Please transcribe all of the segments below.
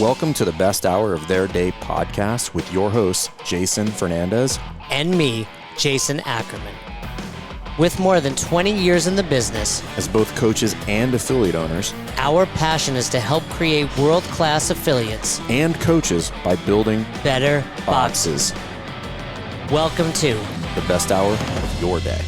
Welcome to the Best Hour of Their Day podcast with your hosts, Jason Fernandez and me, Jason Ackerman. With more than 20 years in the business, as both coaches and affiliate owners, our passion is to help create world-class affiliates and coaches by building better boxes. Welcome to the best hour of your day.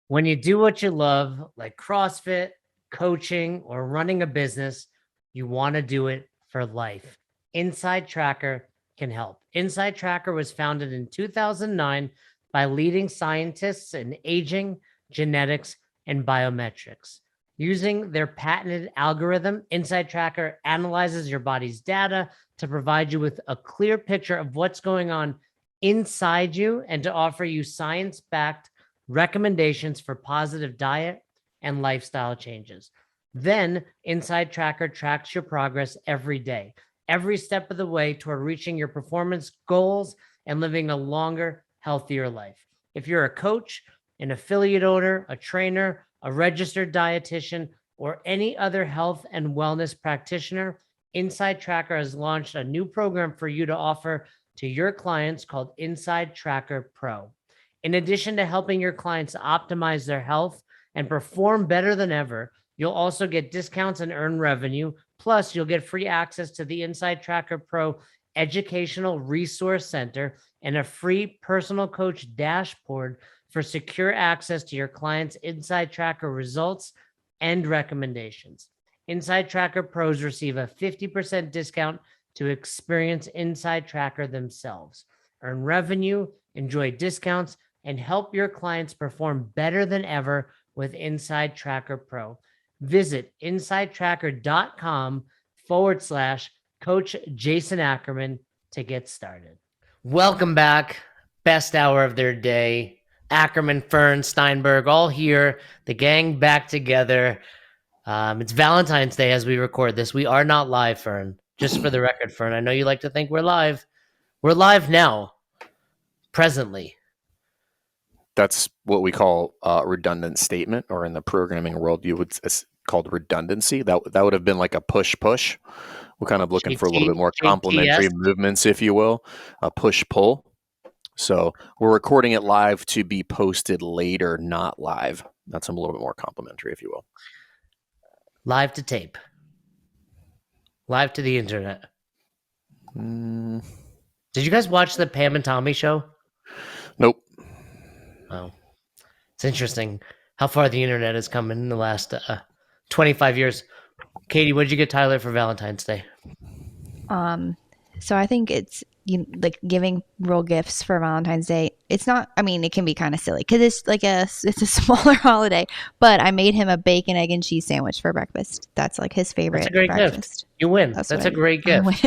When you do what you love, like CrossFit, coaching, or running a business, you want to do it for life. Inside Tracker can help. Inside Tracker was founded in 2009 by leading scientists in aging, genetics, and biometrics. Using their patented algorithm, Inside Tracker analyzes your body's data to provide you with a clear picture of what's going on inside you and to offer you science-backed recommendations for positive diet and lifestyle changes. Then Inside Tracker tracks your progress every day, every step of the way toward reaching your performance goals and living a longer, healthier life. If you're a coach, an affiliate owner, a trainer, a registered dietitian, or any other health and wellness practitioner, Inside Tracker has launched a new program for you to offer to your clients called Inside Tracker Pro. In addition to helping your clients optimize their health and perform better than ever, you'll also get discounts and earn revenue. Plus, you'll get free access to the Inside Tracker Pro Educational Resource Center and a free personal coach dashboard for secure access to your clients' Inside Tracker results and recommendations. Inside Tracker Pros receive a 50% discount to experience Inside Tracker themselves. Earn revenue, enjoy discounts, and help your clients perform better than ever with Inside Tracker Pro. Visit insidetracker.com/Coach Jason Ackerman to get started. Welcome back. Best hour of their day. Ackerman, Fern, Steinberg, all here. The gang back together. It's Valentine's Day as we record this. We are not live, Fern. Just for the record, Fern, I know you like to think we're live. We're live now, presently. That's what we call a redundant statement, or in the programming world, it's called redundancy. That would have been like a push-push. We're kind of looking for a little bit more complementary movements, if you will, a push-pull. So we're recording it live to be posted later, not live. That's a little bit more complimentary, if you will. Live to tape. Live to the internet. Did you guys watch the Pam and Tommy show? Nope. Oh, it's interesting how far the internet has come in the last 25 years. Katie, what did you get Tyler for Valentine's Day? So I think it's like giving real gifts for Valentine's Day. It's not, I mean, it can be kind of silly because it's like it's a smaller holiday, but I made him a bacon, egg, and cheese sandwich for breakfast. That's like his favorite. That's a great breakfast. gift. You win. That's a great gift.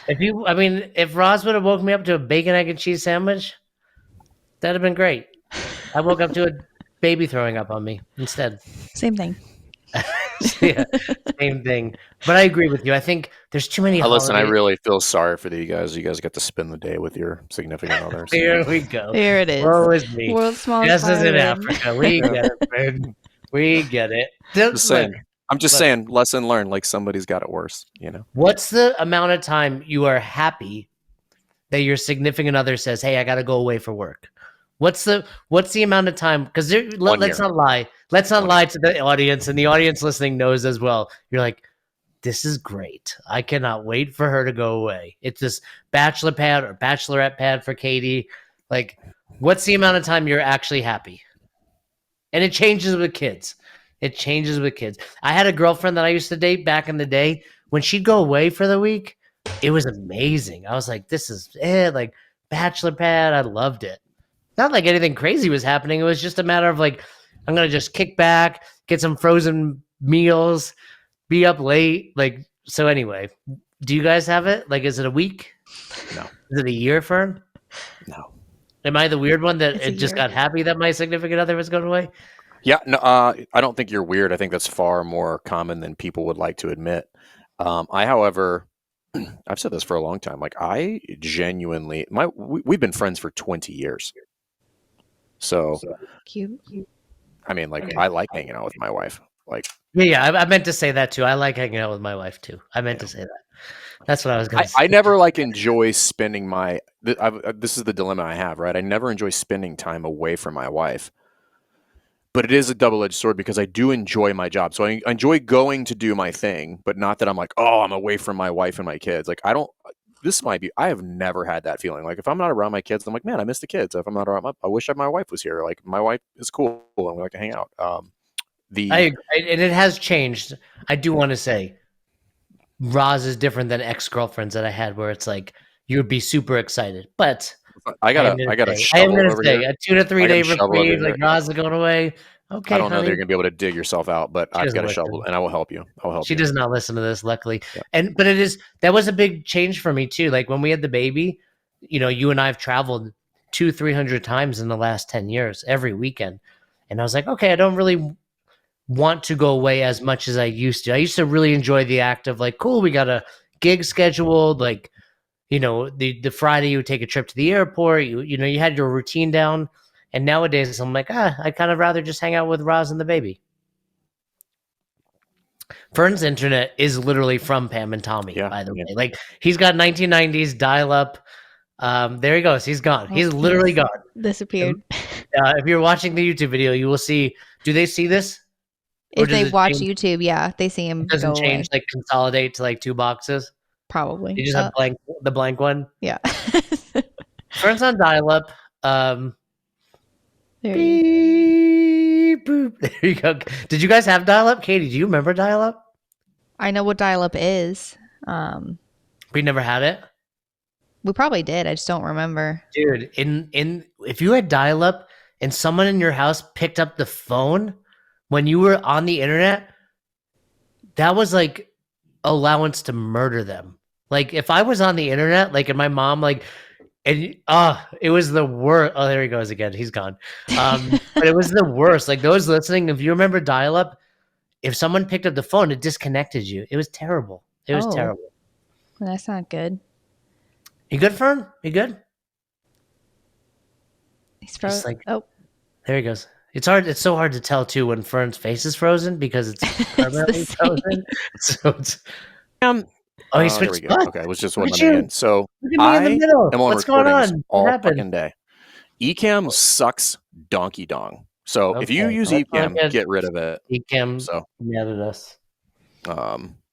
If Roz would have woke me up to a bacon, egg, and cheese sandwich, that'd have been great. I woke up to a baby throwing up on me instead. Same thing. Yeah, same thing. But I agree with you. I think there's too many holidays. Listen, I really feel sorry for you guys. You guys get to spend the day with your significant others. Here we go. Here it is. Woe is me. World's smallest This is in Africa. We get it, man. We get it. I'm just saying, lesson learned. Like, somebody's got it worse, you know? What's the amount of time you are happy that your significant other says, "Hey, I got to go away for work"? What's the amount of time? Because let's not lie. Let's not lie to the audience, and the audience listening knows as well. You're like, this is great. I cannot wait for her to go away. It's this bachelor pad or bachelorette pad for Katie. Like, what's the amount of time you're actually happy? And it changes with kids. It changes with kids. I had a girlfriend that I used to date back in the day. When she'd go away for the week, it was amazing. I was like, this is it. Like, bachelor pad. I loved it. Not like anything crazy was happening. It was just a matter of like, I'm going to just kick back, get some frozen meals, be up late. Like, so anyway, do you guys have it? Like, is it a week? No. Is it a year, Fern? No. Am I the weird one that it just got happy that my significant other was going away? Yeah, no, I don't think you're weird. I think that's far more common than people would like to admit. However, I've said this for a long time. Like, I genuinely, we've been friends for 20 years. So cute. I mean, like, I like hanging out with my wife. Like, Yeah. I meant to say that too. I like hanging out with my wife too. I meant to say that. That's what I was going to say. I never enjoy spending this is the dilemma I have, right? I never enjoy spending time away from my wife. But it is a double-edged sword because I do enjoy my job. So I enjoy going to do my thing, but not that I'm like, oh, I'm away from my wife and my kids. Like I have never had that feeling. Like if I'm not around my kids, I'm like, man, I miss the kids. If I'm not around I wish my wife was here. Like my wife is cool and we like to hang out. I agree, and it has changed. I do want to say Roz is different than ex-girlfriends that I had where it's like you would be super excited. But I got a shovel over here. A 2 to 3 day reprieve, like Roz is going away. Okay, I don't know honey. that you're gonna be able to dig yourself out, but I've got a shovel and I will help you. She does not listen to this, luckily. Yeah. But that was a big change for me too. Like when we had the baby, you and I have traveled 200-300 times in the last 10 years, every weekend. And I was like, okay, I don't really want to go away as much as I used to. I used to really enjoy the act of like, cool, we got a gig scheduled, like, the Friday you would take a trip to the airport, you had your routine down. And nowadays I'm like, I'd kind of rather just hang out with Roz and the baby. Fern's internet is literally from Pam and Tommy, by the way. Like he's got 1990s dial up. There he goes. He's gone. He's literally gone. Disappeared. If you're watching the YouTube video, you will see. Do they see this? If they watch YouTube, yeah, they see him. Doesn't change, like consolidate to like 2 boxes. Probably. You just have the blank one. Yeah. Fern's on dial up. There you go. Did you guys have dial up? Katie, do you remember dial up? I know what dial up is. We never had it. We probably did. I just don't remember. Dude, if you had dial up and someone in your house picked up the phone when you were on the internet, that was like allowance to murder them. Like if I was on the internet, like, and my mom, like, and it was the worst. Oh, there he goes again. He's gone. But it was the worst. Like those listening, if you remember dial up, if someone picked up the phone, it disconnected you. It was terrible. It was terrible. Well, that's not good. You good, Fern? You good? He's frozen. There he goes. It's hard. It's so hard to tell too when Fern's face is frozen because it's permanently frozen. So it's he switched spots. Okay, it was just one in. So I am on What's going on? all fucking day. Ecamm sucks donkey dong. So if you use Ecamm, get rid of it. Ecamm mad at us.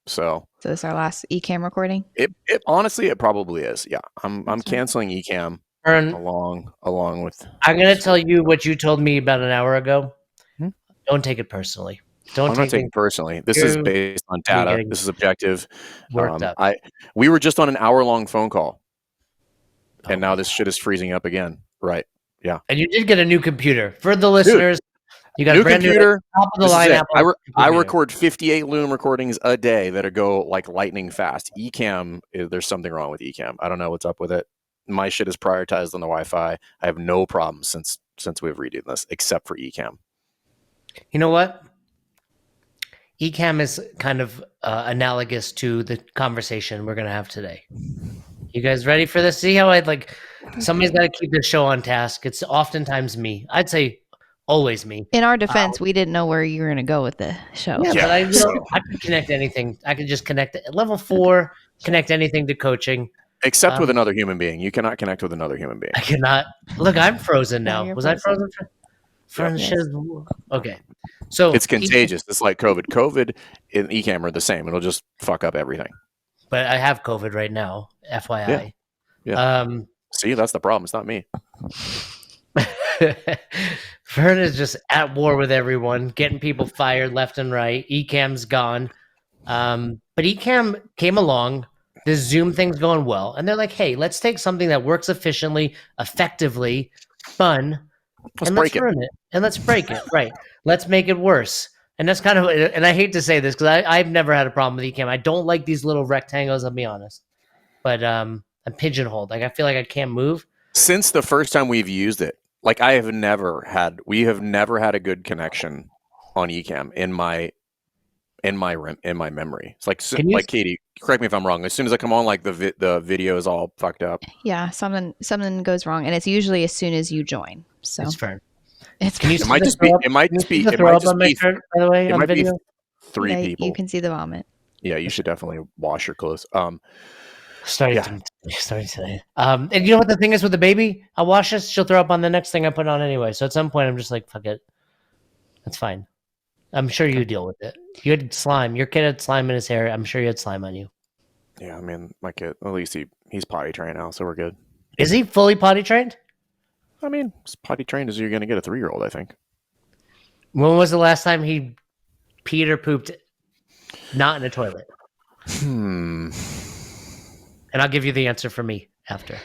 So this is our last Ecamm recording. It honestly, it probably is. Yeah, I'm canceling Ecamm along with. I'm gonna tell you what you told me about an hour ago. Don't take it personally. I'm not taking it personally. This is based on data. This is objective. We were just on an hour-long phone call, and now this shit is freezing up again. Right? Yeah. And you did get a new computer for the listeners. You got new a brand computer. New top of the line Apple. I record 58 Loom recordings a day that go like lightning fast. Ecamm, there's something wrong with Ecamm. I don't know what's up with it. My shit is prioritized on the Wi-Fi. I have no problems since we've redone this, except for Ecamm. You know what? Ecamm is kind of analogous to the conversation we're going to have today. You guys ready for this? See how somebody's got to keep this show on task. It's oftentimes me. I'd say always me. In our defense, we didn't know where you were going to go with the show. Yeah, but I could connect anything. I could just connect at level 4, connect anything to coaching. Except with another human being. You cannot connect with another human being. I cannot. Look, I'm frozen now. Was I frozen? Okay. So it's contagious. It's like COVID. COVID and Ecamm are the same. It'll just fuck up everything. But I have COVID right now, FYI. Yeah. See, that's the problem. It's not me. Fern is just at war with everyone, getting people fired left and right. Ecamm's gone. But Ecamm came along. The Zoom thing's going well. And they're like, hey, let's take something that works efficiently, effectively, fun, and let's ruin it. And let's break it. Right. Let's make it worse. And that's kind of, and I hate to say this because I've never had a problem with Ecamm. I don't like these little rectangles, I'll be honest. But I'm pigeonholed. Like I feel like I can't move. Since the first time we've used it, like we have never had a good connection on Ecamm in my memory. It's like Katie, correct me if I'm wrong. As soon as I come on, like the video is all fucked up. Yeah, something goes wrong, and it's usually as soon as you join. So it's fair. It might just be. By the way, on video. three Yeah, people. You can see the vomit. Yeah, you should definitely wash your clothes. Starting today. And you know what the thing is with the baby? I wash this, she'll throw up on the next thing I put on anyway. So at some point, I'm just like, fuck it. That's fine. I'm sure you deal with it. You had slime. Your kid had slime in his hair. I'm sure you had slime on you. Yeah, I mean, my kid, at least he's potty trained now, so we're good. Is he fully potty trained? I mean, as potty trained as you're going to get a 3-year-old, I think. When was the last time he peed or pooped not in a toilet? And I'll give you the answer for me after.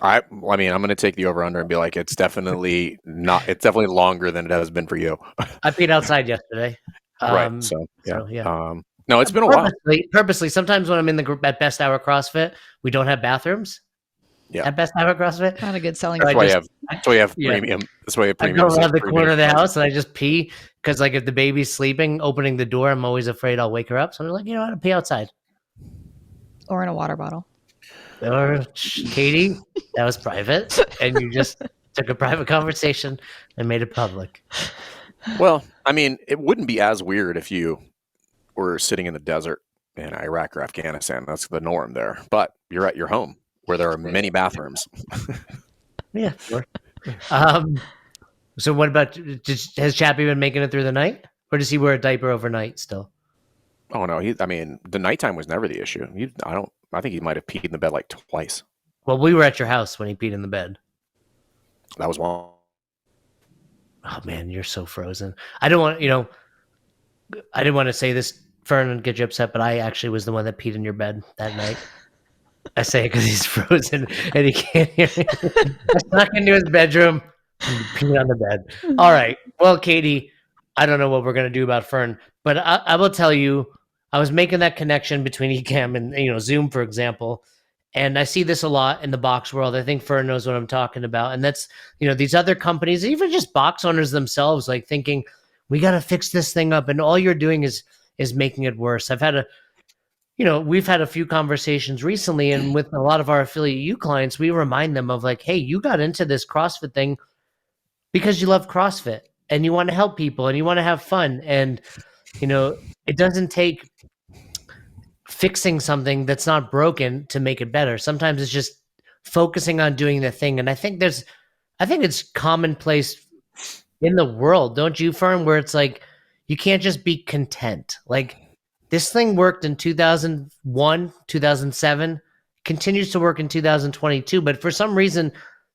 I mean, I'm going to take the over under and be like, it's definitely longer than it has been for you. I peed outside yesterday. Right. So, yeah. yeah. No, it's been a while. Purposely, sometimes when I'm in the group at Best Hour CrossFit, we don't have bathrums. Yeah. At Best Hour CrossFit. Not a good selling That's point. why you have premium. That's why you have I premium. go around the corner of the house and I just pee because, like, if the baby's sleeping, opening the door, I'm always afraid I'll wake her up. So I'm like, you know what, I'll pee outside. Or in a water bottle. Or Katie, that was private, and you just took a private conversation and made it public. Well, I mean, it wouldn't be as weird if you were sitting in the desert in Iraq or Afghanistan. That's the norm there. But you're at your home where there are many bathrooms. Yeah. Sure. So what about, has Chappie been making it through the night? Or does he wear a diaper overnight still? Oh, no. I mean, the nighttime was never the issue. I think he might have peed in the bed like twice. Well, we were at your house when he peed in the bed. That was one. Oh, man, you're so frozen. I didn't want to say this, Fern, and get you upset, but I actually was the one that peed in your bed that night. I say it because he's frozen and he can't hear me. I snuck into his bedroom and peed on the bed. All right. Well, Katie, I don't know what we're going to do about Fern, but I will tell you, I was making that connection between Ecamm and Zoom, for example, and I see this a lot in the box world. I think Fern knows what I'm talking about, and that's these other companies, even just box owners themselves, like thinking we got to fix this thing up, and all you're doing is making it worse. We've had a few conversations recently, and with a lot of our affiliate U clients, we remind them of like, hey, you got into this CrossFit thing because you love CrossFit and you want to help people and you want to have fun, and it doesn't take fixing something that's not broken to make it better. Sometimes it's just focusing on doing the thing. And I think it's commonplace in the world, don't you, Fern, where it's like, you can't just be content. Like, this thing worked in 2001, 2007, continues to work in 2022. But for some reason,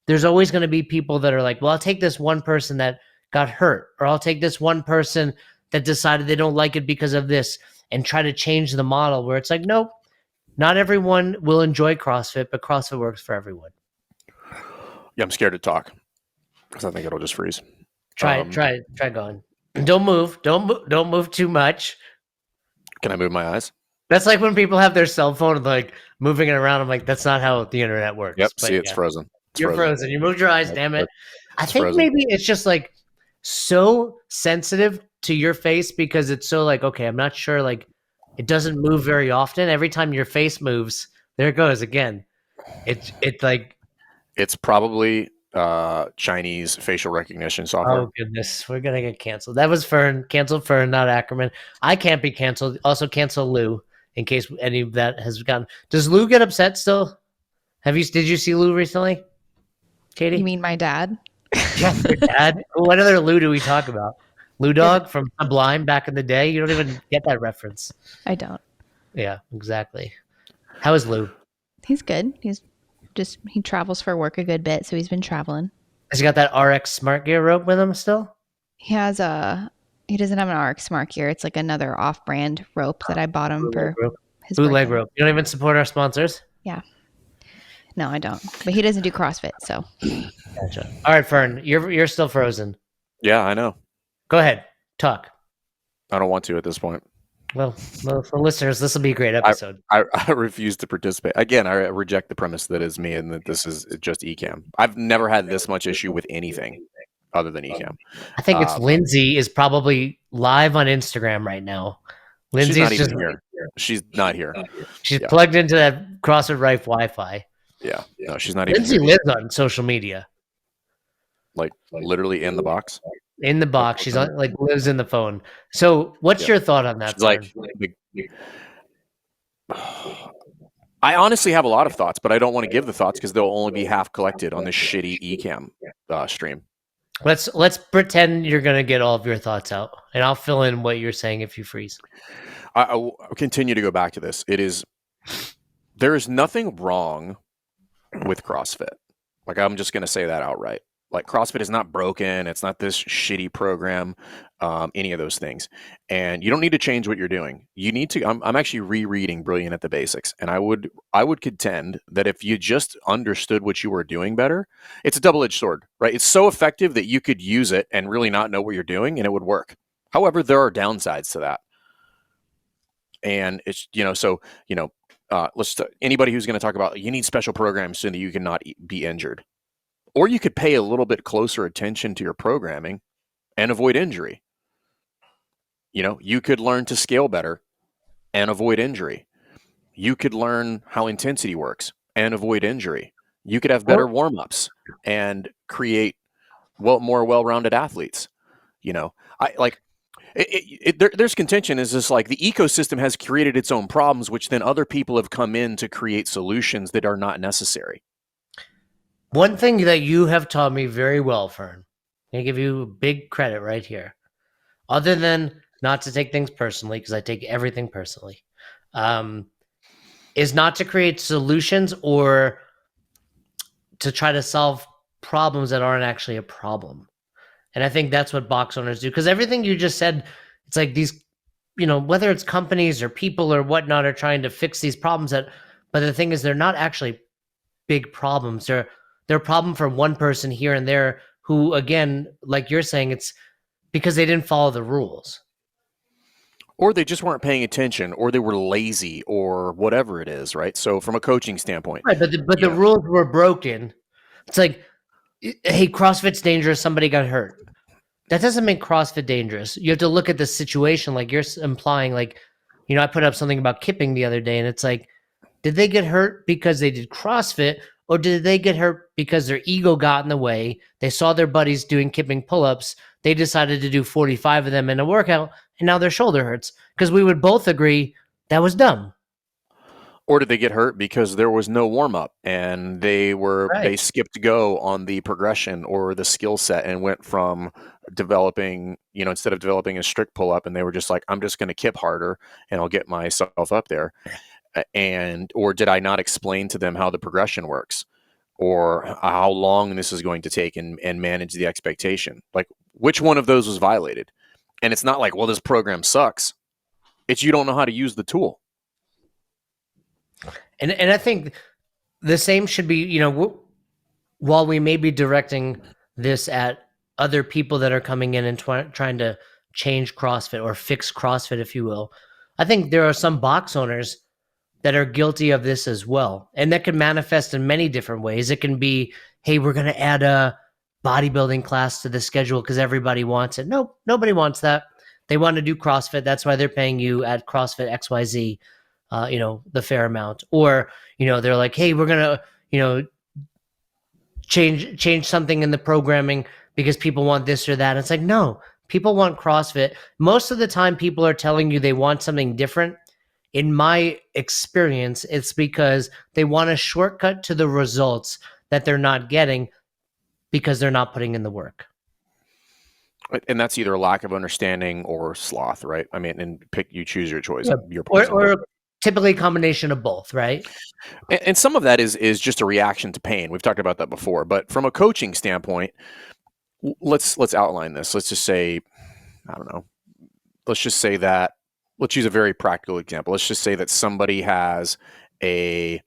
there's always going to be people that are like, well, I'll take this one person that got hurt, or I'll take this one person that decided they don't like it because of this, and try to change the model where it's like, nope, not everyone will enjoy CrossFit, but CrossFit works for everyone. Yeah, I'm scared to talk because I think it'll just freeze. Try going. Don't move. Don't move too much. Can I move my eyes? That's like when people have their cell phone and like moving it around. I'm like, that's not how the internet works. Yep. But See, it's frozen. You're frozen. You moved your eyes. Damn it. I think frozen. Maybe it's just like so sensitive to your face because it's so like, okay, I'm not sure. Like, it doesn't move very often. Every time your face moves, there it goes again. It's like, it's probably Chinese facial recognition software. Oh goodness, we're gonna get canceled. That was Fern. Canceled Fern, not Ackerman. I can't be canceled. Also cancel Lou in case any of that has gone. Does Lou get upset still? Did you see Lou recently? Katie? You mean my dad? Yeah, your dad. What other Lou do we talk about? Lou Dog from Sublime back in the day? You don't even get that reference. I don't. Yeah, exactly. How is Lou? He's good. He travels for work a good bit, so he's been traveling. Has he got that RX Smart Gear rope with him still? He doesn't have an RX Smart Gear. It's like another off-brand rope that I bought him for his bootleg birthday. rope. You don't even support our sponsors? Yeah. No, I don't. But he doesn't do CrossFit, so. Gotcha. All right, Fern, you're still frozen. Yeah, I know. Go ahead. Talk. I don't want to at this point. Well, for listeners, this will be a great episode. I refuse to participate. Again, I reject the premise that is me and that this is just Ecamm. I've never had this much issue with anything other than Ecamm. I think it's Lindsay is probably live on Instagram right now. Lindsay's not even here. She's not here. She's plugged into that CrossFit Rife Wi-Fi. Yeah. No, she's not Lindsay even here. lives on social media. Like literally in the box. In the box. She's on, like lives in the phone. So what's your thought on that? She's like, I honestly have a lot of thoughts, but I don't want to give the thoughts because they'll only be half collected on this shitty Ecamm stream. Let's pretend you're gonna get all of your thoughts out, and I'll fill in what you're saying if you freeze. I'll continue to go back to this. There is nothing wrong with CrossFit. Like, I'm just going to say that outright. Like, CrossFit is not broken. It's not this shitty program, any of those things. And you don't need to change what you're doing. You need to, I'm actually rereading Brilliant at the Basics. And I would contend that if you just understood what you were doing better, it's a double-edged sword, right? It's so effective that you could use it and really not know what you're doing and it would work. However, there are downsides to that. And it's, anybody who's going to talk about you need special programs so that you cannot be injured, or you could pay a little bit closer attention to your programming and avoid injury. You could learn to scale better and avoid injury. You could learn how intensity works and avoid injury. You could have better warm-ups and create more well-rounded athletes. There's contention is this, like, the ecosystem has created its own problems, which then other people have come in to create solutions that are not necessary. One thing that you have taught me very well, Fern, I give you big credit right here, other than not to take things personally, because I take everything personally, is not to create solutions or to try to solve problems that aren't actually a problem. And I think that's what box owners do. Because everything you just said, it's like these, whether it's companies or people or whatnot are trying to fix these problems but the thing is, they're not actually big problems. They're a problem for one person here and there who, again, like you're saying, it's because they didn't follow the rules. Or they just weren't paying attention, or they were lazy, or whatever it is, right? So from a coaching standpoint. Right, but the rules were broken. It's like, hey, CrossFit's dangerous, somebody got hurt. That doesn't make CrossFit dangerous. You have to look at the situation, like you're implying, like, I put up something about kipping the other day, and it's like, did they get hurt because they did CrossFit, or did they get hurt because their ego got in the way? They saw their buddies doing kipping pull-ups. They decided to do 45 of them in a workout, and now their shoulder hurts. Because we would both agree that was dumb. Or did they get hurt because there was no warm-up and they skipped go on the progression or the skill set and went from developing, instead of developing a strict pull-up, and they were just like, I'm just going to kip harder and I'll get myself up there. Or did I not explain to them how the progression works or how long this is going to take and manage the expectation? Like, which one of those was violated? And it's not like, well, this program sucks. It's you don't know how to use the tool. And I think the same should be, while we may be directing this at other people that are coming in and trying to change CrossFit or fix CrossFit, if you will, I think there are some box owners that are guilty of this as well. And that can manifest in many different ways. It can be, hey, we're going to add a bodybuilding class to the schedule because everybody wants it. Nope, nobody wants that. They want to do CrossFit. That's why they're paying you at CrossFit XYZ. The fair amount. Or, they're like, hey, we're going to, change something in the programming because people want this or that. And it's like, no, people want CrossFit. Most of the time people are telling you they want something different. In my experience, it's because they want a shortcut to the results that they're not getting because they're not putting in the work. And that's either a lack of understanding or sloth, right? I mean, and you choose your choice. Yeah. Or typically a combination of both, right? And some of that is just a reaction to pain. We've talked about that before. But from a coaching standpoint, let's outline this. Let's just say, I don't know. Let's just say that, let's use a very practical example. Let's just say that somebody has you're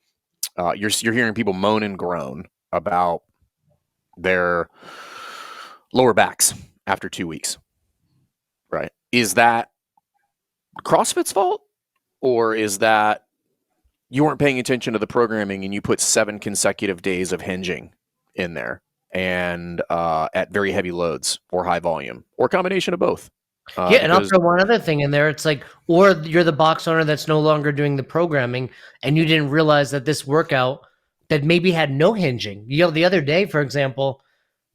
hearing people moan and groan about their lower backs after 2 weeks, right? Is that CrossFit's fault? Or is that you weren't paying attention to the programming and you put 7 consecutive days of hinging in there and at very heavy loads or high volume or a combination of both? And I'll throw one other thing in there. It's like, or you're the box owner that's no longer doing the programming and you didn't realize that this workout that maybe had no hinging. The other day, for example,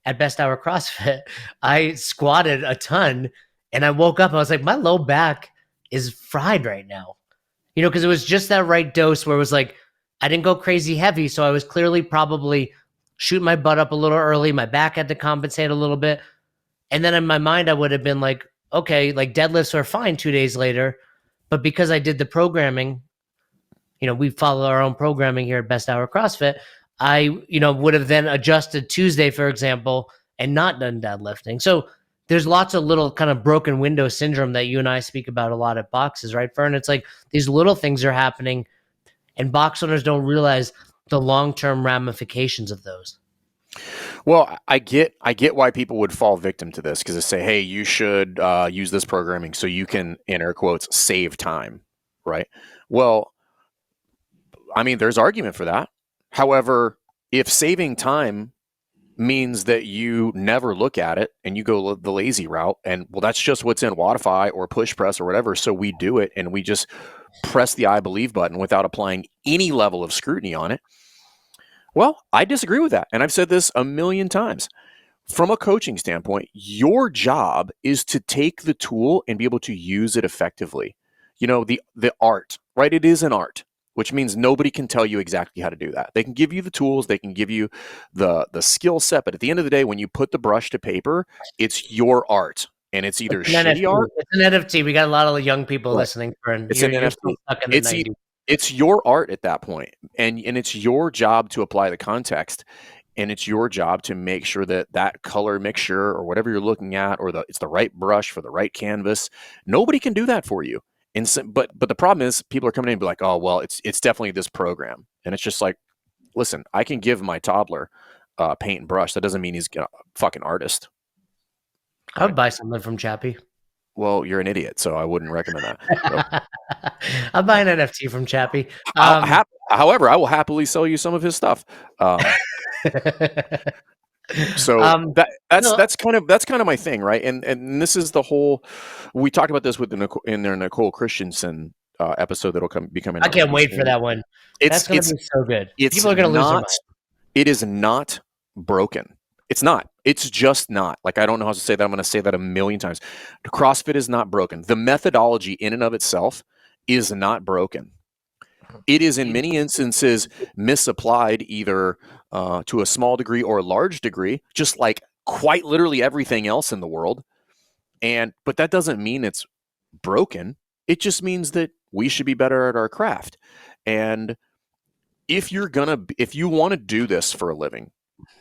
at Best Hour CrossFit, I squatted a ton and I woke up and I was like, my low back is fried right now. You know, because it was just that right dose where it was like, I didn't go crazy heavy. So I was clearly probably shooting my butt up a little early. My back had to compensate a little bit. And then in my mind, I would have been like, okay, like deadlifts are fine 2 days later. But because I did the programming, you know, we follow our own programming here at Best Hour CrossFit. I, you know, would have then adjusted Tuesday, for example, and not done deadlifting. So there's lots of little kind of broken window syndrome that you and I speak about a lot at boxes, right, Fern? It's like these little things are happening and box owners don't realize the long-term ramifications of those. Well, I get why people would fall victim to this because they say, hey, you should use this programming so you can, in air quotes, save time, right? Well, I mean, there's argument for that. However, if saving time means that you never look at it and you go the lazy route and, well, that's just what's in Wodify or push press or whatever, so we do it and we just press the I believe button without applying any level of scrutiny on it. Well, I disagree with that. And I've said this a million times. From a coaching standpoint, your job is to take the tool and be able to use it effectively. You know, the art, right? It is an art, which means nobody can tell you exactly how to do that. They can give you the tools, they can give you the skill set, but at the end of the day, when you put the brush to paper, it's your art. And it's either shitty art. It's an NFT. We got a lot of young people listening. It's an NFT. It's your art at that point, and it's your job to apply the context, and it's your job to make sure that color mixture or whatever you're looking at, or it's the right brush for the right canvas. Nobody can do that for you. And so, but the problem is people are coming in and be like, oh, well, it's definitely this program, and it's just like, listen, I can give my toddler paint and brush. That doesn't mean he's a fucking artist. I would buy something from Chappie. Well, you're an idiot, so I wouldn't recommend that. I'll buy an NFT from Chappie. However, I will happily sell you some of his stuff. So that's kind of my thing, right? And this is the whole. We talked about this with in their Nicole Christensen episode that'll be coming. I can't wait for that one. That's going to be so good. People are going to lose their mind. It is not broken. It's not. It's just not. Like, I don't know how to say that. I'm going to say that a million times. CrossFit is not broken. The methodology in and of itself is not broken. It is in many instances misapplied either to a small degree or a large degree, just like quite literally everything else in the world. But that doesn't mean it's broken. It just means that we should be better at our craft. And if you want to do this for a living,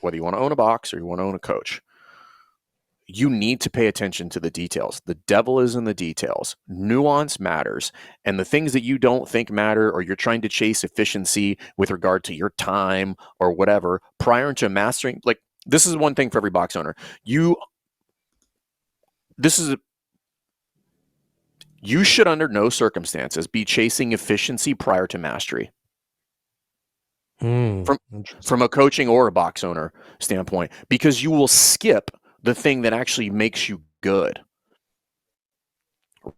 whether you want to own a box or you want to own a coach, you need to pay attention to the details. The devil is in the details. Nuance matters. And the things that you don't think matter, or you're trying to chase efficiency with regard to your time or whatever, prior to mastering, like, this is one thing for every box owner. You should under no circumstances be chasing efficiency prior to mastery. From a coaching or a box owner standpoint, because you will skip the thing that actually makes you good,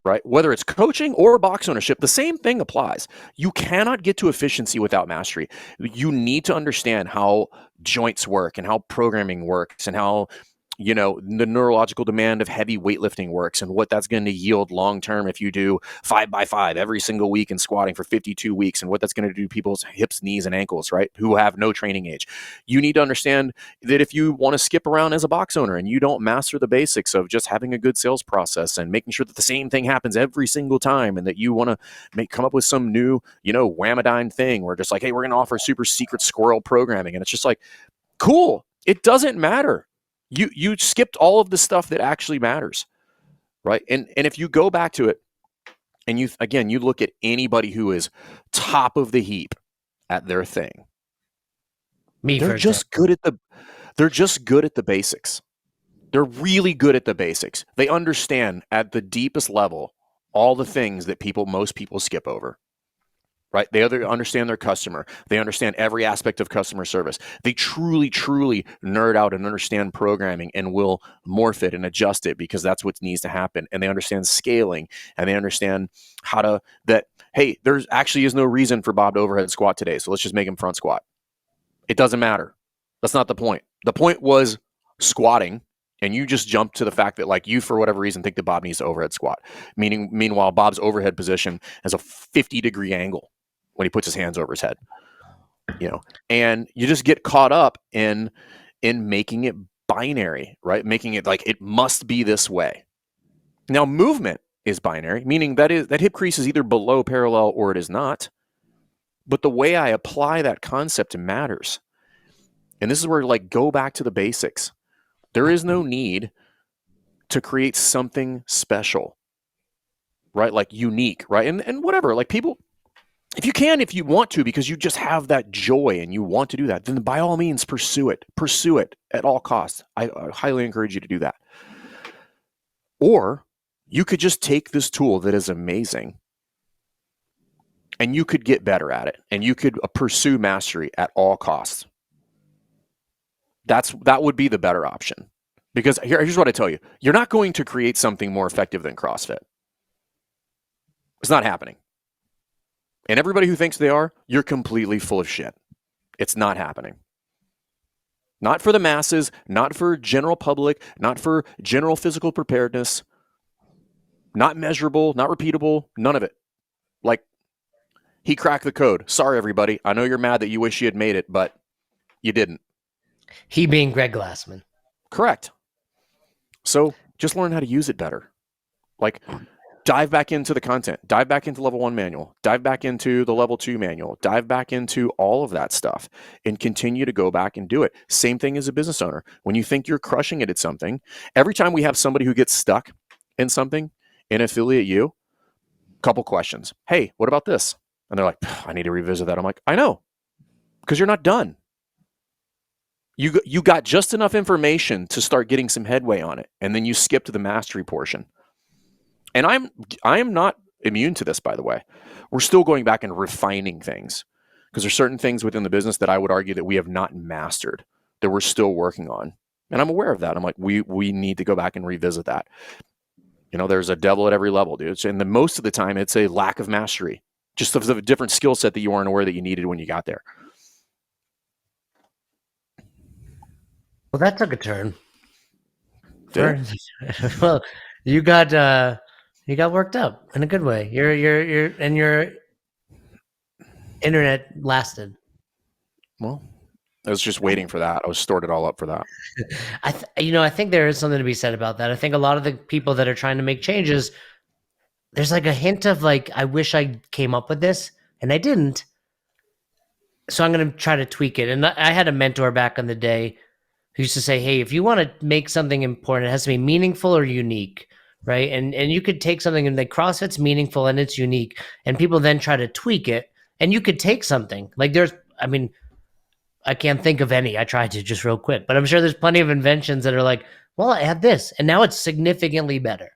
right? Whether it's coaching or box ownership, the same thing applies. You cannot get to efficiency without mastery. You need to understand how joints work and how programming works and how, you know, the neurological demand of heavy weightlifting works and what that's going to yield long-term if you do 5x5 every single week and squatting for 52 weeks and what that's going to do to people's hips, knees, and ankles, right? Who have no training age. You need to understand that if you want to skip around as a box owner and you don't master the basics of just having a good sales process and making sure that the same thing happens every single time, and that you want to come up with some new, you know, whammadine thing where just like, hey, we're going to offer super secret squirrel programming. And it's just like, cool. It doesn't matter. You skipped all of the stuff that actually matters, right? And if you go back to it and you look at anybody who is top of the heap at their thing, they're just good at the basics. They're really good at the basics. They understand at the deepest level all the things that most people skip over. Right? They understand their customer. They understand every aspect of customer service. They truly, truly nerd out and understand programming and will morph it and adjust it because that's what needs to happen. And they understand scaling, and they understand hey, there's actually is no reason for Bob to overhead squat today, so let's just make him front squat. It doesn't matter. That's not the point. The point was squatting, and you just jump to the fact that like you, for whatever reason, think that Bob needs to overhead squat. Meanwhile, Bob's overhead position has a 50-degree angle when he puts his hands over his head, and you just get caught up in making it binary, right? Making it like it must be this way. Now, movement is binary, meaning that hip crease is either below parallel or it is not. But the way I apply that concept matters. And this is where like go back to the basics. There is no need to create something special, right? Like unique, right? And whatever, like people, if you want to, because you just have that joy and you want to do that, then by all means pursue it at all costs. I highly encourage you to do that. Or you could just take this tool that is amazing and you could get better at it and you could pursue mastery at all costs. That would be the better option. Because here's what I tell you. You're not going to create something more effective than CrossFit. It's not happening. And everybody who thinks they are, you're completely full of shit. It's not happening. Not for the masses, not for general public, not for general physical preparedness, not measurable, not repeatable, none of it. Like, he cracked the code. Sorry, everybody. I know you're mad that you wish you had made it, but you didn't. He being Greg Glassman. Correct. So just learn how to use it better. Like, dive back into the content, dive back into level 1 manual, dive back into the level 2 manual, dive back into all of that stuff and continue to go back and do it. Same thing as a business owner. When you think you're crushing it at something, every time we have somebody who gets stuck in something in Affiliate U, couple questions. Hey, what about this? And they're like, I need to revisit that. I'm like, I know, because you're not done. You got just enough information to start getting some headway on it, and then you skip to the mastery portion. And I am not immune to this, by the way. We're still going back and refining things because there's certain things within the business that I would argue that we have not mastered, that we're still working on. And I'm aware of that. I'm like, we need to go back and revisit that. There's a devil at every level, dude. And most of the time, it's a lack of mastery, just of a different skill set that you weren't aware that you needed when you got there. Well, that took a turn. Did? Well, you got worked up in a good way. Your internet lasted. Well, I was just waiting for that. I was stored it all up for that. I think there is something to be said about that. I think a lot of the people that are trying to make changes, there's like a hint of like, I wish I came up with this and I didn't. So I'm going to try to tweak it. And I had a mentor back in the day who used to say, hey, if you want to make something important, it has to be meaningful or unique. Right. And you could take something and like CrossFit's meaningful and it's unique. And people then try to tweak it. And you could take something like I can't think of any. I tried to just real quick, but I'm sure there's plenty of inventions that are like, well, I had this and now it's significantly better.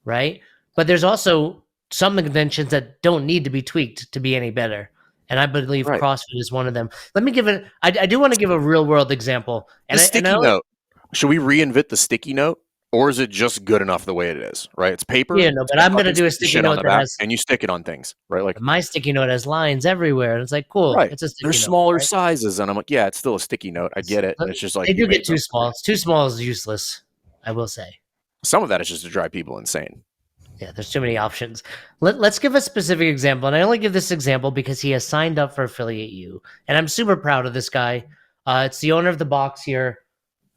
Right. But there's also some inventions that don't need to be tweaked to be any better. And I believe CrossFit is one of them. Let me give it. I do want to give a real world example. And the sticky note. Should we reinvent the sticky note, or is it just good enough the way it is? Right? It's paper. Yeah, no, but I'm going to do a sticky note that has, and you stick it on things, right? Like my sticky note has lines everywhere, and it's like cool. Right. It's a sticky There's note, smaller right? sizes, and I'm like, yeah, it's still a sticky note. I get it. It's just like they do get too small. It's too small is useless. I will say. Some of that is just to drive people insane. Yeah, there's too many options. Let's give a specific example. And I only give this example because he has signed up for Affiliate U. And I'm super proud of this guy. It's the owner of the box here,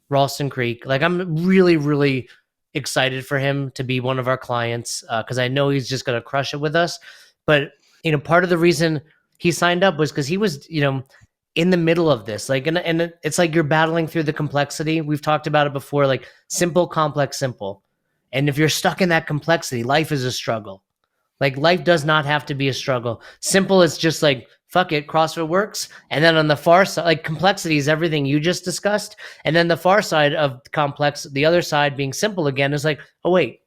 Ralston Creek. Like, I'm really, really excited for him to be one of our clients because I know he's just going to crush it with us. But, part of the reason he signed up was because he was, in the middle of this. Like, and it's like you're battling through the complexity. We've talked about it before, like simple, complex, simple. And if you're stuck in that complexity, life is a struggle. Like, life does not have to be a struggle. Simple is just like, fuck it, CrossFit works. And then on the far side, like, complexity is everything you just discussed. And then the far side of complex, the other side being simple again, is like, oh, wait,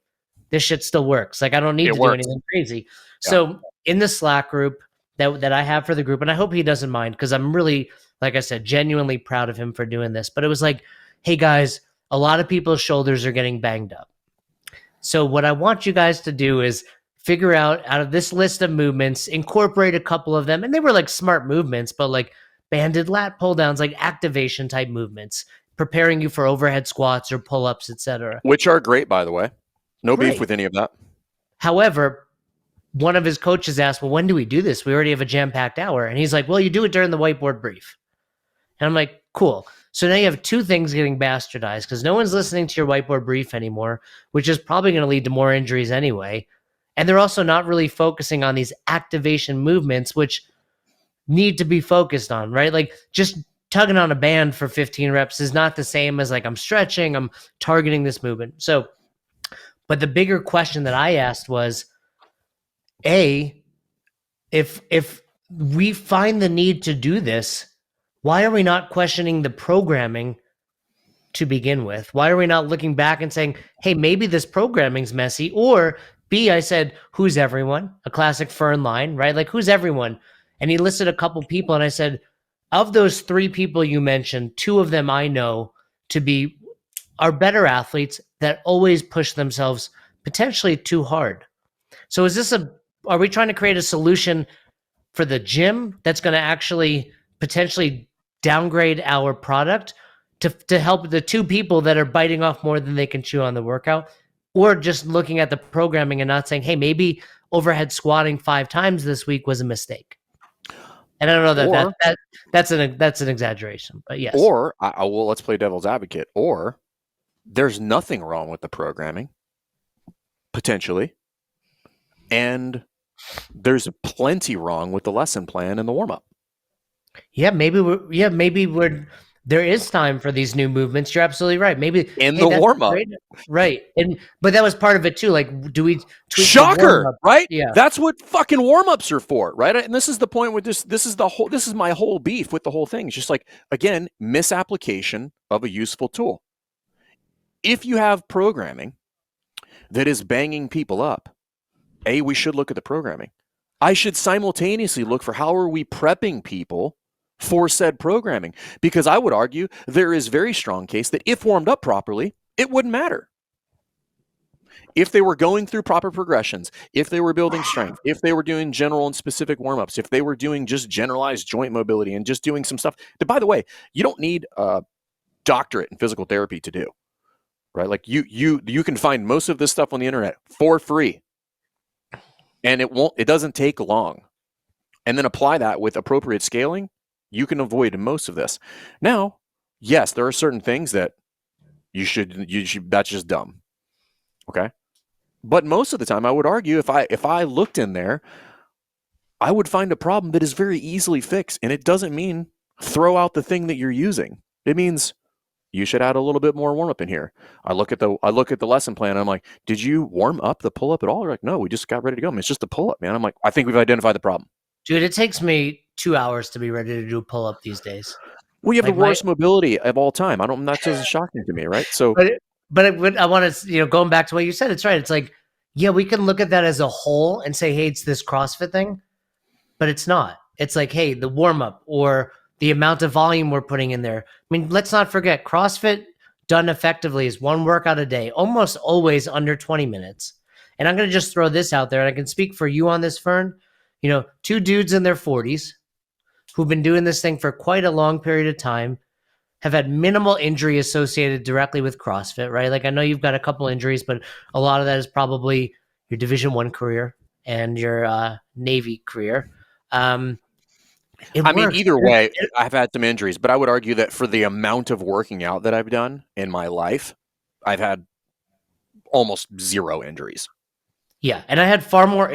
this shit still works. Like, I don't need to do anything crazy. Yeah. So in the Slack group that I have for the group, and I hope he doesn't mind because I'm really, like I said, genuinely proud of him for doing this. But it was like, hey, guys, a lot of people's shoulders are getting banged up. So what I want you guys to do is figure out of this list of movements, incorporate a couple of them. And they were like smart movements, but like banded lat pull downs, like activation type movements, preparing you for overhead squats or pull-ups, etc. Which are great, by the way. No Great. beef with any of that. However, one of his coaches asked, well, when do we do this? We already have a jam-packed hour. And he's like, well, you do it during the whiteboard brief. And I'm like, cool. So now you have two things getting bastardized because no one's listening to your whiteboard brief anymore, which is probably going to lead to more injuries anyway. And they're also not really focusing on these activation movements, which need to be focused on, right? Like just tugging on a band for 15 reps is not the same as like I'm stretching, I'm targeting this movement. So, but the bigger question that I asked was, if we find the need to do this, why are we not questioning the programming to begin with? Why are we not looking back and saying, hey, maybe this programming's messy? Or B, I said, who's everyone? A classic Fern line, right? Like, who's everyone? And he listed a couple people, and I said, of those 3 people you mentioned, 2 of them I know are better athletes that always push themselves potentially too hard. So are we trying to create a solution for the gym that's going to actually potentially downgrade our product to help the 2 people that are biting off more than they can chew on the workout? Or just looking at the programming and not saying, hey, maybe overhead squatting 5 times this week was a mistake? And I don't know that's an exaggeration, but yes. Or well, let's play devil's advocate. Or there's nothing wrong with the programming, potentially, and there's plenty wrong with the lesson plan and the warm up. Yeah, maybe there is time for these new movements. You're absolutely right. Maybe in the warm up, right? But that was part of it too. Like, do we tweak shocker, right? Yeah, that's what fucking warm ups are for, right? And this is the point with this. This is my whole beef with the whole thing. It's just like, again, misapplication of a useful tool. If you have programming that is banging people up, we should look at the programming. I should simultaneously look for how are we prepping people for said programming, because I would argue there is very strong case that if warmed up properly, it wouldn't matter. If they were going through proper progressions, if they were building strength, if they were doing general and specific warm-ups, if they were doing just generalized joint mobility and just doing some stuff that, by the way, you don't need a doctorate in physical therapy to do, right? Like you can find most of this stuff on the internet for free. And it doesn't take long. And then apply that with appropriate scaling, you can avoid most of this. Now, yes, there are certain things that you should that's just dumb. Okay? But most of the time I would argue if I looked in there, I would find a problem that is very easily fixed. And it doesn't mean throw out the thing that you're using. It means you should add a little bit more warm up in here. I look at the lesson plan. And I'm like, did you warm up the pull up at all? They're like, no, we just got ready to go. I mean, it's just a pull up, man. I'm like, I think we've identified the problem. Dude, it takes me 2 hours to be ready to do a pull up these days. Well, you have the worst mobility of all time. That doesn't shocking to me, right? So, but I want to, going back to what you said, it's right. It's like, yeah, we can look at that as a whole and say, hey, it's this CrossFit thing, but it's not. It's like, hey, the warm up or the amount of volume we're putting in there. I mean, let's not forget, CrossFit done effectively is 1 workout a day, almost always under 20 minutes. And I'm going to just throw this out there, and I can speak for you on this, Fern. 2 dudes in their 40s who've been doing this thing for quite a long period of time, have had minimal injury associated directly with CrossFit, right? Like, I know you've got a couple injuries, but a lot of that is probably your Division I career and your Navy career. I mean, either way, I've had some injuries, but I would argue that for the amount of working out that I've done in my life, I've had almost 0 injuries. Yeah, and I had far more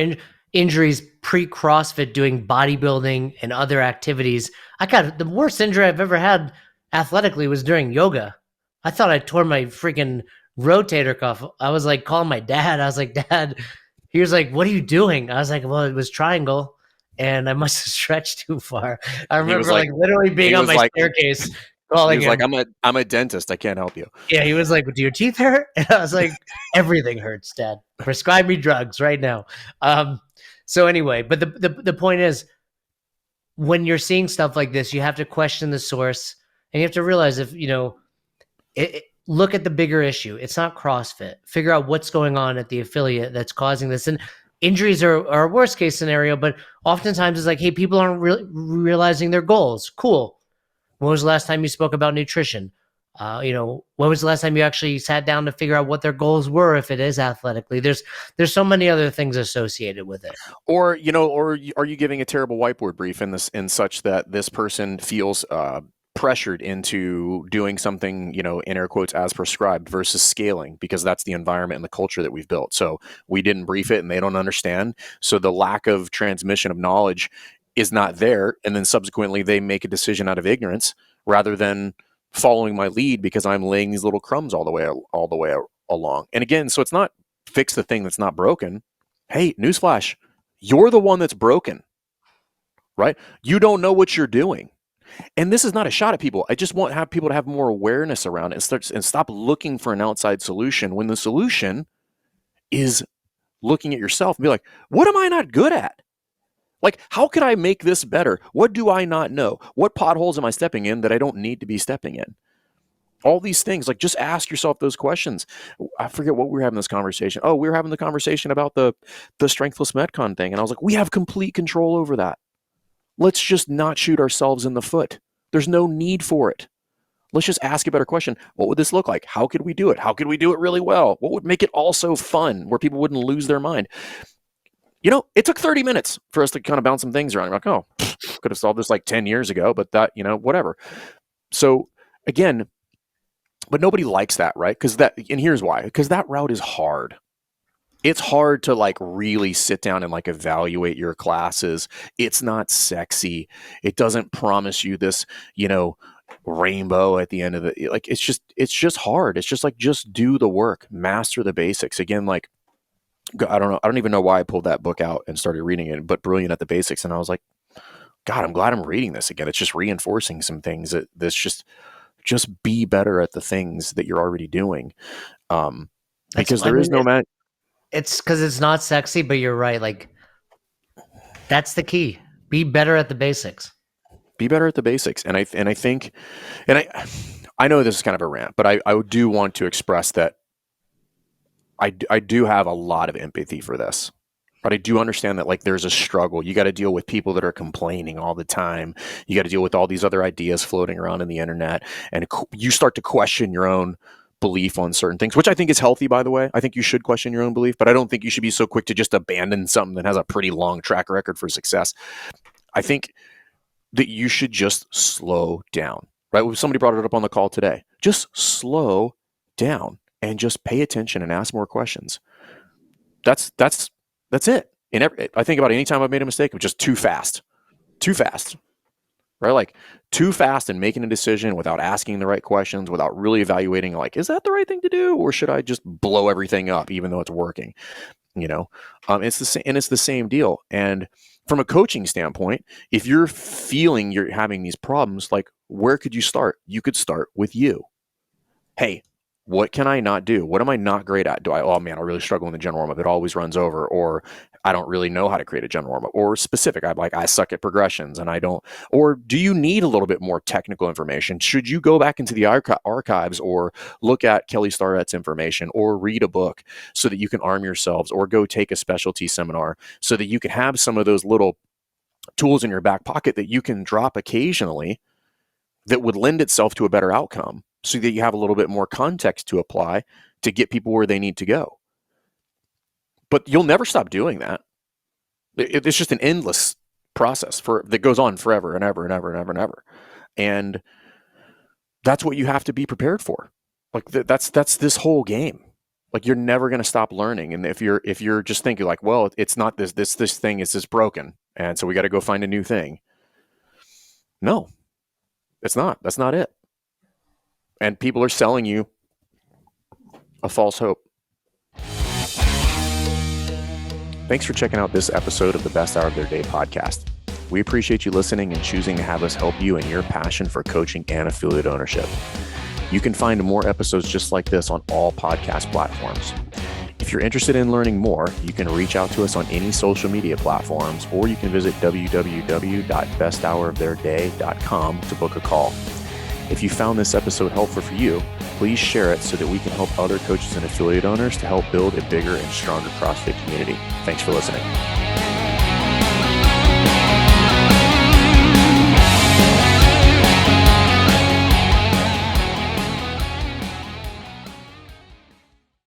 injuries pre-CrossFit doing bodybuilding and other activities. I got the worst injury I've ever had athletically was during yoga. I thought I tore my freaking rotator cuff. I was like calling my dad. I was like, Dad, he was like, what are you doing? I was like, well, it was triangle. And I must have stretched too far. I remember like literally being on my staircase calling him. He was like, I'm a dentist. I can't help you. Yeah, he was like, do your teeth hurt? And I was like, everything hurts, Dad. Prescribe me drugs right now. So anyway, but the point is, when you're seeing stuff like this, you have to question the source, and you have to realize if, look at the bigger issue. It's not CrossFit. Figure out what's going on at the affiliate that's causing this. And injuries are a worst case scenario, but oftentimes it's like, hey, people aren't realizing their goals. Cool. When was the last time you spoke about nutrition? When was the last time you actually sat down to figure out what their goals were if it is athletically? There's so many other things associated with it. Or are you giving a terrible whiteboard brief in such that this person feels pressured into doing something, in air quotes, as prescribed versus scaling, because that's the environment and the culture that we've built. So we didn't brief it and they don't understand. So the lack of transmission of knowledge is not there. And then subsequently they make a decision out of ignorance rather than following my lead because I'm laying these little crumbs all the way along. And again, so it's not fix the thing that's not broken. Hey, newsflash, you're the one that's broken, right? You don't know what you're doing. And this is not a shot at people. I just want to have people to have more awareness around it and stop looking for an outside solution when the solution is looking at yourself and be like, what am I not good at? Like, how could I make this better? What do I not know? What potholes am I stepping in that I don't need to be stepping in? All these things, like, just ask yourself those questions. I forget what we were having this conversation. Oh, we were having the conversation about the Strengthless Metcon thing. And I was like, we have complete control over that. Let's just not shoot ourselves in the foot. There's no need for it. Let's just ask a better question. What would this look like? How could we do it? How could we do it really well? What would make it also fun where people wouldn't lose their mind? It took 30 minutes for us to kind of bounce some things around. I'm like, oh, could have solved this like 10 years ago, but that, whatever. So again, but nobody likes that, right? And here's why, because that route is hard. It's hard to like really sit down and like evaluate your classes. It's not sexy. It doesn't promise you this, rainbow at the end of it. Like, it's just hard. It's just like, just do the work, master the basics. Again, like, I don't know. I don't even know why I pulled that book out and started reading it, but Brilliant at the Basics. And I was like, God, I'm glad I'm reading this again. It's just reinforcing some things that this just be better at the things that you're already doing. Because there is no man. It's because it's not sexy, but you're right. Like, that's the key. Be better at the basics. Be better at the basics. And I think, I know this is kind of a rant, but I do want to express that I do have a lot of empathy for this, but I do understand that like there's a struggle. You got to deal with people that are complaining all the time. You got to deal with all these other ideas floating around in the internet, and you start to question your own belief on certain things, which I think is healthy, by the way. I think you should question your own belief, but I don't think you should be so quick to just abandon something that has a pretty long track record for success. I think that you should just slow down, right? Somebody brought it up on the call today. Just slow down. And just pay attention and ask more questions. That's it. I think about any time I've made a mistake, it was just too fast, right? Like too fast and making a decision without asking the right questions, without really evaluating, like, is that the right thing to do, or should I just blow everything up even though it's working? It's the same deal. And from a coaching standpoint, if you're feeling you're having these problems, like, where could you start? You could start with you. Hey, what can I not do? What am I not great at? I really struggle in the general warm-up. It always runs over, or I don't really know how to create a general warm-up, or specific. I suck at progressions and I don't, or do you need a little bit more technical information? Should you go back into the archives or look at Kelly Starrett's information or read a book so that you can arm yourselves, or go take a specialty seminar so that you can have some of those little tools in your back pocket that you can drop occasionally that would lend itself to a better outcome, so that you have a little bit more context to apply to get people where they need to go. But you'll never stop doing that. It's just an endless process that goes on forever and ever and ever and ever and ever. And that's what you have to be prepared for. Like that's this whole game. Like, you're never going to stop learning. And if you're just thinking like, well, it's not this thing is just broken, and so we got to go find a new thing. No, it's not. That's not it. And people are selling you a false hope. Thanks for checking out this episode of the Best Hour of Their Day podcast. We appreciate you listening and choosing to have us help you in your passion for coaching and affiliate ownership. You can find more episodes just like this on all podcast platforms. If you're interested in learning more, you can reach out to us on any social media platforms, or you can visit www.besthouroftheirday.com to book a call. If you found this episode helpful for you, please share it so that we can help other coaches and affiliate owners to help build a bigger and stronger CrossFit community. Thanks for listening.